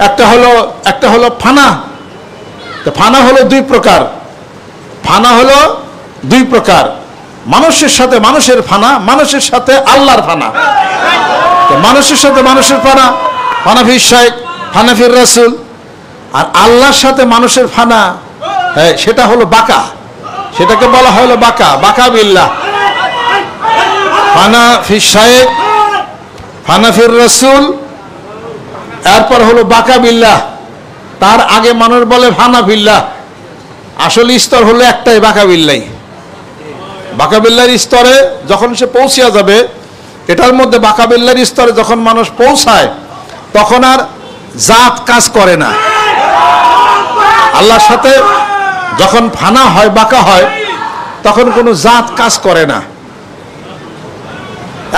একটা হলো ফানা। তো ফানা হলো দুই প্রকার, মানুষের সাথে মানুষের ফানা, মানুষের সাথে আল্লাহর ফানা। তো মানুষের সাথে মানুষের ফানা, ফানাফির শাইখ, ফানাফির রাসূল। আর আল্লাহর সাথে মানুষের ফানা, সেটা হলো বাকা, সেটাকে বলা হলো বাকা বিল্লাহ। ফানাফির শাইখ, ফানাফির রাসূল, এরপর হলো বাকা বিল্লাহ। তার আগে মানুষ বলে ফানা বিল্লাহ। আসল স্তর হলো একটাই, বাকা বিল্লাহ। বাকা বিল্লাহর স্তরে যখন সে পৌঁছিয়া যাবে, এটার মধ্যে বাকা বিল্লাহর স্তরে যখন মানুষ পৌঁছায়, তখন আর জাত কাজ করে না। আল্লাহর সাথে যখন ফানা হয়, বাকা হয়, তখন কোনো জাত কাজ করে না।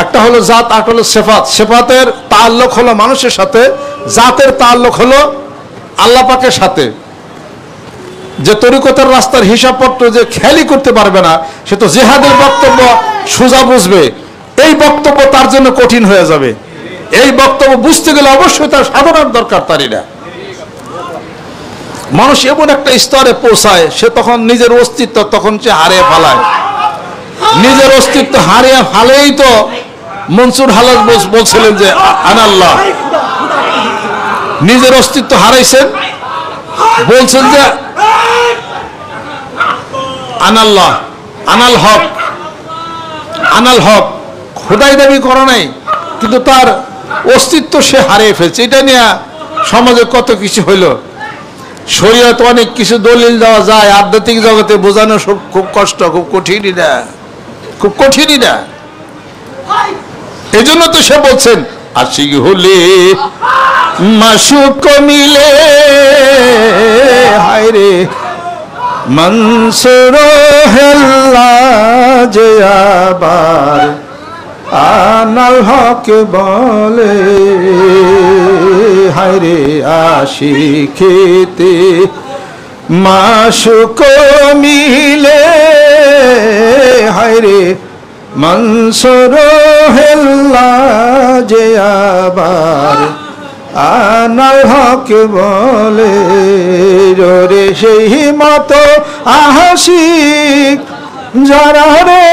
একটা হলো জাত, আর হলো সিফাত। সিফাতের তাআল্লুক হলো মানুষের সাথে, জাতের তাআল্লুক হলো আল্লাহ পাকের সাথে। যে তরিকতের রাস্তার হিসাবপত্র যে খেয়ালই করতে পারবে না, সে তো জিহাদের বক্তব্য সোজা বুঝবে, এই বক্তব্য তার জন্য কঠিন হয়ে যাবে। এই বক্তব্য বুঝতে গেলে অবশ্যই তার সাধনার দরকার। তারই না, মানুষ এমন একটা স্তরে পৌঁছায়, সে তখন নিজের অস্তিত্ব তখন সে হারিয়ে ফেলায়। নিজের অস্তিত্ব হারিয়ে ফেলেই তো মনসুর হালাল বলছিলেন যে আনাল্লাহ। নিজের অস্তিত্ব হারাইছেন, বলছেন যে আনাল্লাহ, আনাল হক, আনাল হক। খোদাই দাবি করা নাই, কিন্তু তার অস্তিত্ব সে হারিয়ে ফেলছে। এটা নিয়ে সমাজে কত কিছু হইল। শরীয়ত অনেক কিছু দলিল দেওয়া যায়, আধ্যাত্মিক জগতে বোঝানো খুব কষ্ট, খুব কঠিনই না। এই জন্য তো সে বলছেন আশিক হলে মাসুক মিলে, হায় রে মনসুর হেল্লা যে আবার আনাল হক বলে, হায় রে আশিকেতে মাসুক মিলে, হায় রে মনসুর হেল্লা যে আবার আনাল হক বলে, রে সেই মতো আশিক যারা রে